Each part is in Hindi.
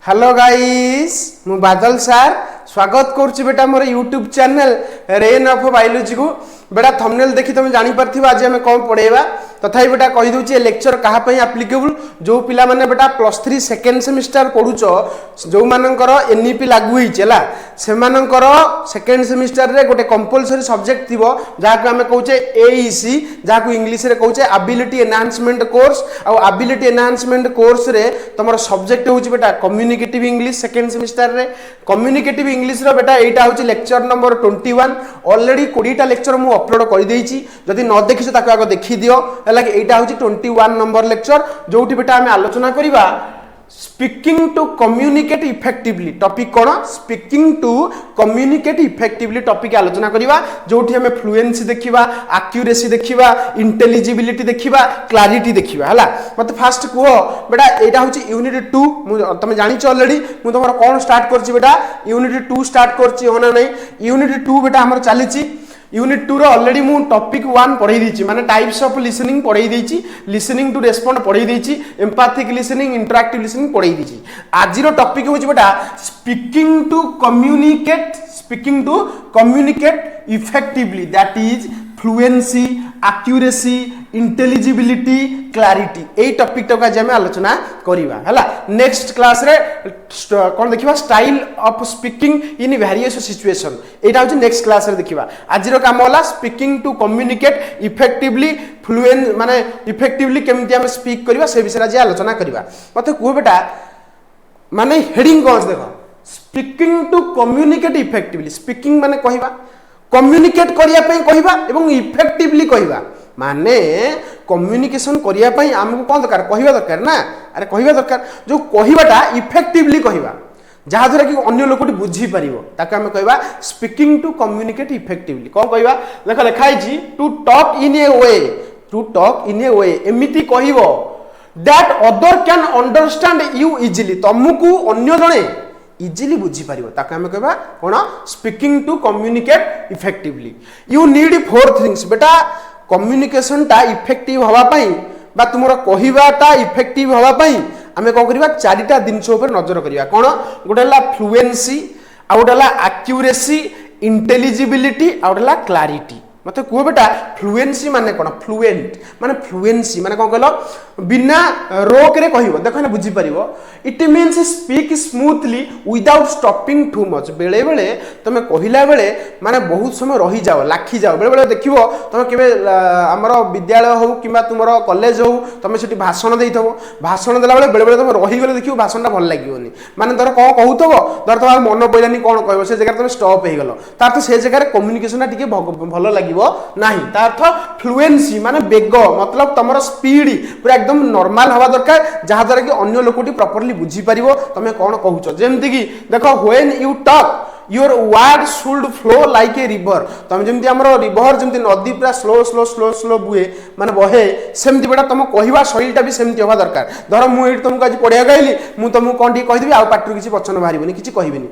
हेलो गाइस मु बादल सार स्वागत करुच्ची बेटा मोर YouTube channel rain of biology को बेटा थंबनेल देखि तुम जानि परथिबा आज हम कौन पढ़ेबा तथापि बेटा कहि दउची लेक्चर कहा पई एप्लीकेबल जो पिला माने बेटा +3 सेकंड सेमिस्टर पढुचो जो मानकर एनईपी लागू होई चला से मानकर सेकंड सेमिस्टर रे गोटे कंपलसरी सब्जेक्ट थिबो जाहा को हमें कहउचे एईसी जाहा को इंग्लिश रे कहउचे एबिलिटी एनहांसमेंट कोर्स आ एबिलिटी एनहांसमेंट कोर्स रे तमरो सब्जेक्ट होउची बेटा कम्युनिकेटिव इंग्लिश सेकंड सेमिस्टर रे कम्युनिकेटिव इंग्लिश रो बेटा एटा होउची लेक्चर नंबर 21 ऑलरेडी 20 टा लेक्चर मु अपलोड कर देइची जदि न देखिছো ताको आगो देखि दियो हला कि एटा होउची 21 नंबर लेक्चर जोठी बेटा हमें आलोचना करिबा speaking to communicate effectively topic कोन speaking to communicate effectively topic आलोचना करिबा जोठी हमें फ्लुएंसी देखिबा एक्यूरेसी देखिबा इंटेलिजिबिलिटी देखिबा क्लैरिटी देखिबा हला मते फास्ट को बेटा एटा होची यूनिट 2 तुम जानि छ ऑलरेडी मु तमरो कोन स्टार्ट करछि बेटा यूनिट 2 स्टार्ट करछि होना नै यूनिट 2 बेटा हमर चलीछि यूनिट 2 रो ऑलरेडी मु टॉपिक 1 पढ़ाई दीची माने टाइप्स ऑफ लिसनिंग पढ़ाई दीची लिसनिंग टू रेस्पोंड पढ़ाई दीची एम्पैथिक लिसनिंग इंटरैक्टिव लिसनिंग पढ़ाई दीची आज रो टॉपिक होची बेटा speaking to communicate effectively that is fluency accuracy intelligibility clarity ए टॉपिक तो आज हम आलोचना करिवा हला नेक्स्ट क्लास रे कोन देखिबा style of speaking in various situation एटा होची नेक्स्ट क्लास रे देखिबा आज रो काम होला speaking to communicate effectively fluent माने इफेक्टिवली केमति हम स्पीक करिवा से विषय आज आलोचना करिवा मते को बेटा माने हेडिंग कोन देखो speaking to communicate effectively speaking माने कहिबा कम्युनिकेट करिया पई कहिबा एवं इफेक्टिवली कहिबा माने कम्युनिकेशन करिया पई हमको कोन दरकार कहिबा दरकार ना अरे कहिबा दरकार जो कहिबाटा इफेक्टिवली कहिबा जहा द्वारा कि अन्य लोकटी बुझी परिबो ताका हम कहबा स्पीकिंग टू कम्युनिकेट इफेक्टिवली कोन कहिबा देखो लिखाई छी to talk in a way एमिति कहिबो that other can understand you easily तमको अन्य जणे इजीली बुझी पारिबो ताका हम कहबा कोन speaking to communicate effectively you need 4 things बेटा कम्युनिकेशन टा इफेक्टिव हवा पई बा तुमरो कहिबाटा इफेक्टिव हवा पई आमे को करिबा चारिटा दिनस ऊपर नजर करिबा कोन गोटेला फ्लुएंसी आ गोटेला एक्यूरेसी इंटेलिजिबिलिटी आ गोटेला क्लैरिटी मते को बेटा फ्लुएंसी माने कोन फ्लुएंट माने फ्लुएंसी माने कोन कहलो बिना रोक रे कहिबो देखो ना बुझी परिबो it means speak smoothly without stopping too much बेले बेले तमे कहिला बेले माने बहुत समय रही जाओ लाखी जाओ बेले बेले देखिबो तमे केबे हमरो विद्यालय हो किबा तुमरो कॉलेज हो तमे सेठी भाषण देइथबो भाषण देला बेले बेले बेले तमे रही गेले देखिबो भाषणटा भल लागियोनी माने धर कोन कहउथबो धर तमार मन पइलानी कोन कहबो से जगह तमे स्टॉप हे गेलो तार तो से जगह कम्युनिकेशन टिके भल लागि नहीं तार अर्थ फ्लुएंसी माने बेग मतलब तमरो स्पीड पूरा एकदम नॉर्मल हवा दरकार जहा द्वारा कि अन्य लोकटी प्रॉपर्ली बुझी परिबो तमे कोन कहउछो जेमति कि देखो when you talk your word should flow like a river तमे जेमति हमरो रिवर जेमति नदी पूरा स्लो बुए माने बहे सेमति बेटा तम कहिबा शैलीटा भी सेमति होबा दरकार धर मु एट तुमको आज पढिया गइली मु तुमको कोन ठी कहि देबी आ पाटरू किछि पछन बाहरिबोनी किछि कहिबेनी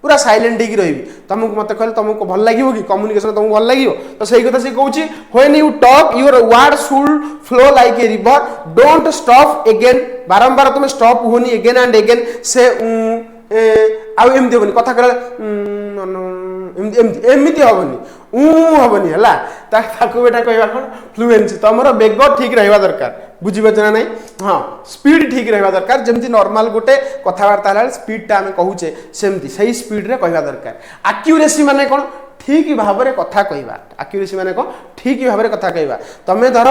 पूरा साइलेंट ही रही तुमको मत कहले तुमको भल लगे कि कम्युनिकेशन तुमको भल लगे तो सही कथा से कहूँ when you talk your word should flow like a river don't stop again बारंबार तुम स्टॉप होनी अगेन एंड अगेन से आउ एमती होनी कथा कहले एमती हेनी हेनी है ताकू बेटा कहवा कौन फ्लुएंसी तुम बेग ठीक रहा दरकार बुझीपार ना नहीं हाँ स्पीड ठीक रहा दरकार जमी नॉर्मल गोटे कथबार्ता स्पीडटा आम कहूचे सेमती सही स्पीड रे कहवा दरकार एक्यूरेसी माने कौन ठीक भाव में कथा कहवा एक्यूरेसी माने कौन ठीक भाव में कथा कहवा तमें धर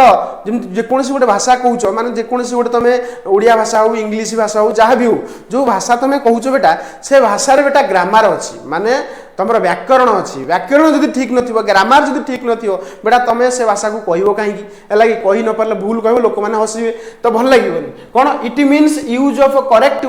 जेकोसी गोटे भाषा कहूच माने जेकोसी गोटे तुम ओडिया भाषा हो इंग्लिश भाषा हो जहाँ भी हो जो भाषा तुम कहूच बेटा से भाषा बेटा ग्रामर अच्छी माने तुम व्याकरण अच्छी व्याकरण जब ठीक नथिबो ग्रामर जब ठीक नथिबो बेटा तुम से भाषा को कहबो काहे कि कहि न पारले भूल कहबो लोक माने हसिबे तो भल लागिबोनी कोन it means use of correct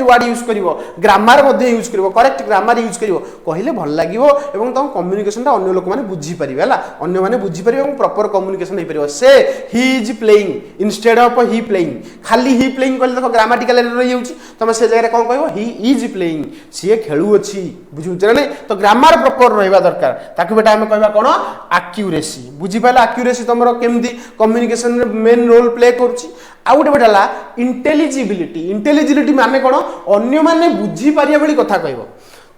word use करिवो ग्रामर मध्ये यूज करिवो करेक्ट ग्रामर यूज करिवो कहिले भल लागिवो एवं तुम कम्युनिकेशन ता अन्य लोक माने बुझी परिबे हला अन्य माने बुझी परिबे एवं प्रॉपर कम्युनिकेशन हे परिबो से ही is playing instead of he playing खाली ही प्लेइंग कहले देखो ग्रामेटिकल एरर रही जाउची तुम से जगह कोन कहबो ही इज प्लेइंग सी खेलु अछि बुझुछ ना तो ग्रामर प्रॉपर रहिबा दरकार ताकि बेटा हम कहबा कोन एक्यूरेसी बुझी पाला एक्यूरेसी तुमरो केमदी कम्युनिकेशन रे मेन रोल प्ले करछि आ गोटे बेटा इंटेलिजिबिलिटी इंटेलिजिबिलिटी माने कौन अन्य माने बुझी पारिया भली कथा कहबो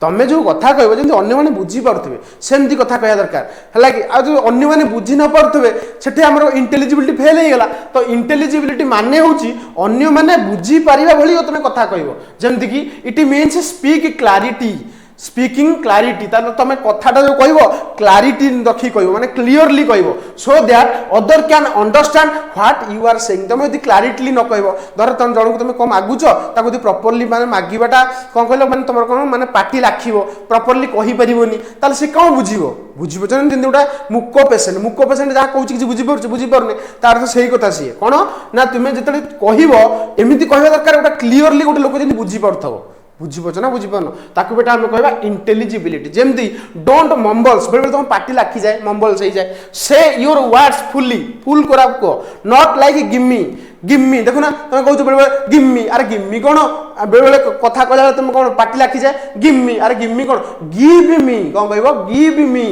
तमें जो कथा कह जमी अन्य मैंने बुझी पारे सेमती कथा कह दरकार है कि आज अन्य मैंने बुझी न पारे से आम इंटेलिजिबिलिटी फेल हो गला तो इंटेलिजिबिलिटी माने हूँ अन्य मैंने बुझी पारिबा भली तुम कथा कह जमती कि it means speak clarity speaking clarity तुम कथाटा जो कह क्लारिटी रखी कह माने क्लीयरली कह so that other can understand what you are saying तुम यदि क्लारिटी न कह धर तुम जन को तुम कौन मागुच ताकि प्रॉपर्ली माने मागिबाटा कौन कहल माने तुम कौन माने पार्टी लाखिब प्रॉपर्ली कहि परिबोनी ताले से कौन बुझिबो बुझिबो जन गोटा मुक पेसेंट जहाँ कौच किसी बुझीपारे तार तो सही कथा सी कौन ना तुम्हें जिते कह एमती कह दरकार गोटे क्लीयरली गोटे लोक जमी बुझीपार बुझीपार ना बुझीपार ताकू बेटा आम कह इंटेलिजिबिलिटी जमती डोंट मम्बल्स बेले तुम पार्टी लाखी जाए मम्बल्स हो जाए से योर वर्ड्स फुल करा कह नॉट लाइक गिम्मी देखो ना तुम कह बेले गिम्मी अरे गिम्मी कौन बेले बेले कथा कहला तुम कौन पार्टी लाखी जाए गिम्मी अरे गिम्मी कौन गिव मी कौन कह गिव मी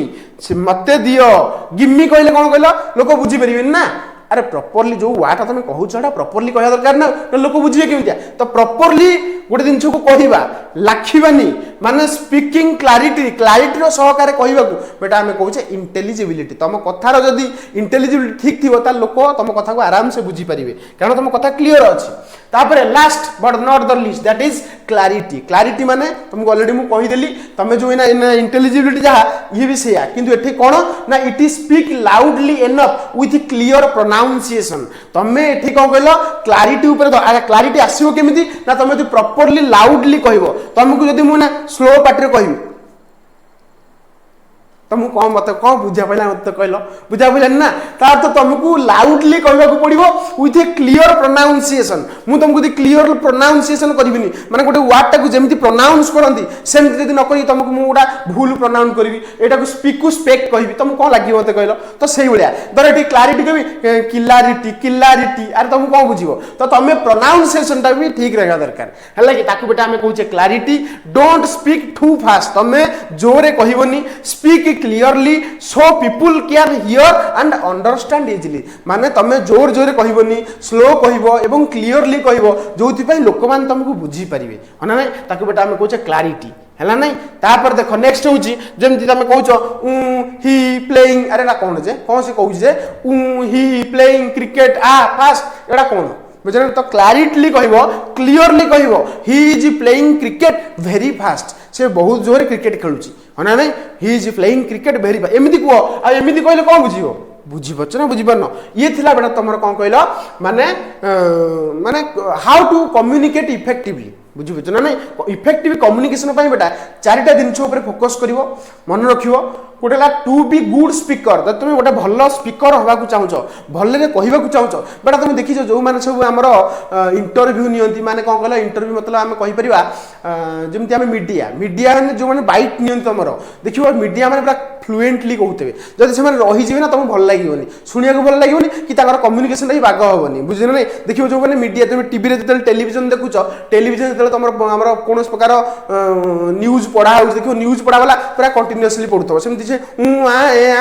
मत दियो गिम्मी कहले कौन कहल लोक बुझीपारे ना अरे प्रॉपर्ली जो वाटा तुम कहूँ प्रॉपर्ली कह दरकार ना लोक बुझे केमिया तो प्रॉपर्ली गोटे जिनस को कहवा लाखिबानी माने स्पीकिंग क्लारिटी सहकार कहवा बेटा आम कहे इंटेलिजिबिलिटी तुम कथार जदि इंटेलिजिबिलिटी ठीक थी लोक तुम कथा को आराम से बुझीपारे कारण तुम कथा क्लीयर अच्छी तापर last but not the list that is clarity माने तुमको ऑलरेडी मु कहीदेली तुम जो इंटेलिजिबिलिटी जहाँ ये भी सैया किंतु एठी कौन ना it is speak loudly enough with clear pronunciation तुम एठी कौन कहल क्लारिटी ऊपर क्लारिटी आसीबो केमिति ना तुम यदि प्रॉपर्ली लाउडली कहबो तुमको जदि मु ना स्लो पार्टी कहबी तुमको कौन मत कौन बुझा पड़ा मत कहल बुझा पड़ा ना तार तो तुमको लाउडली कहवा पड़ो विथ ए क्लीयर प्रोनाउंसिएशन मुझे तुमको क्लीयर प्रोनाउंसिएशन करी माने गोटे वार्ड टाक जमी प्रोनाउंस करती सेमती यदि नक तुमको मुझे गोटा भूल प्रोनाउंस करी यहाँ स्पीकू स्पेक्ट कहि तुमको कौन लगे मत कहल तो से भाया धर ये क्लारिटी कह किलारिटी अरे तुमको कौन बुझ तो तुम प्रोनाउंसिएशन भी ठीक रहा दरकार है कि बेटा आम कहे clarity don't speak too fast तुम जोरे कहबनी speak clearly so people can hear and understand easily माने तमे जोर जोर कहबनी स्लो कहबो एवं क्लियरली कहबो जोथि पई लोक मान तुमको बुझी परिबे हना नै ताकू बेटा हम कहछे क्लैरिटी हैला नै तापर देखो नेक्स्ट होची जेमति तमे कहछो ही प्लेइंग अरे ना कोन जे कोन से कहू जे ही प्लेइंग क्रिकेट फास्ट एडा कोन बुझे तो क्लैरिटली कहबो क्लियरली कहबो he is playing cricket very fast से बहुत जोर क्रिकेट खेलुची हना नै he is playing cricket very fast एमिति को आ एमिति कहले कोन बुझिबो बुझी पारछ ना बुझी पारन ये थिला बेटा तमर कोन कहलो माने माने हाउ टू कम्युनिकेट इफेक्टिवली बुझी पारछ ना नै इफेक्टिव कम्युनिकेशन पई बेटा चारिटा जिंस ऊपर फोकस करिवो मन रखिवो गोटे टू बी गुड स्पीकर जब तुम गोटे भल स्पीकर हवा चाहूच भले कहवाक चाहूच बेटा तुम देखी जो मैंने सब आम इंटरव्यू नियंती माने कौन कहला इंटरव्यू मतलब आम कहीपर जमी आम मीडिया जो मैंने बैट नियंती तुम देखिए मीडिया मैंने पूरा फ्लुएंटली कहते जब से रहीजे ना तुमको भल लगे शुणा भल लगे कि कम्युनिकेशन भी बाग हेनी बुझे ना देखिए जो मैंने मीडिया तुम टीवी जो टेलीविजन देखुच टेलीविजन जो तुम कौन प्रकार न्यूज पढ़ा हो देखो न्यूज पढ़ाला पूरा कंटिन्यूअसली पढ़ुव सेमती से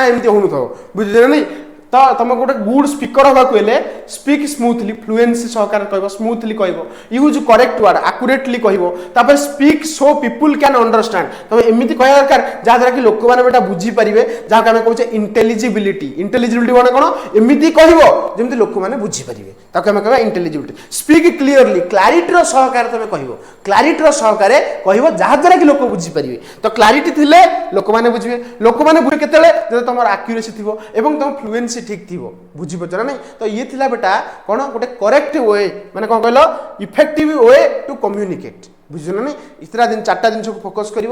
एमती हो बुझे ना तो तुम गोटे गुड स्पीकर हवा हेले स्पीक स्मूथली फ्लुएंसी सहकार कह स्मूथली कह यूज करेक्ट वर्ड आकुरेटली कह speak so people can understand तुम एमती कह दरकार जहाँद्वारा कि लोक मैंने बेटा बुझीपारे जहाँ आम कहे इंटेलिजिबिलिटी मैंने कौन एमती कह जमी लोक मैंने बुझीपारे ताकि आम कह इंटेलिजिबिलिटी स्पीक क्लीयरली क्लारिटीर सहकार तुम कह क्लारिटीर सहकार कह जहाँद्वारा कि लोक बुझीपारे तो क्लारिटी थिले लोक मैंने बुझे लोक मैंने बुझे केते तुम आक्यूरेसी थी तुम फ्लुएंसी ठीक थी बुझीपार ना नहीं तो ये थिला बेटा कौन गोटे करेक्ट वे माने कौन कहलो इफेक्टिव वे टू कम्युनिकेट बुझे ना नहीं इतना दिन चार्टा जिन को फोकस कर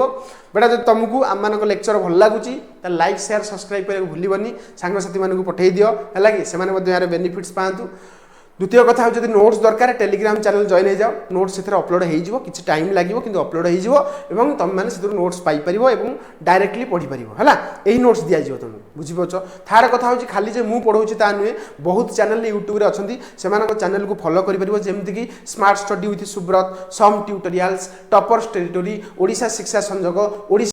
बेटा जब तुमको आम मान लेक्चर भल लगुच लाइक शेयर सब्सक्राइब करने भूलनी सांगसाथी मानक पठे दियो है कि यार बेनिफिट्स पातु द्वितीय कथा जब नोट्स दरकार टेलीग्राम चैनल जॉइन हो जाओ नोट्स से अपलोड हो कि टाइम लगे कि अपलोड हो तुम मैंने नोट्स पाइपर और डायरेक्टली पढ़ी पार है यही नोट्स दि जाव तुम बुझीपार थार कथा हूँ खाली जे मुझे पढ़ाऊँ ता नुहे बहुत चैनल यूट्यूब अच्छा से चैनल को फॉलो कर जमीक स्मार्ट स्टडी विथ सुब्रत सम tutorials toppers territory Odisha Shiksha Sanjog Odisha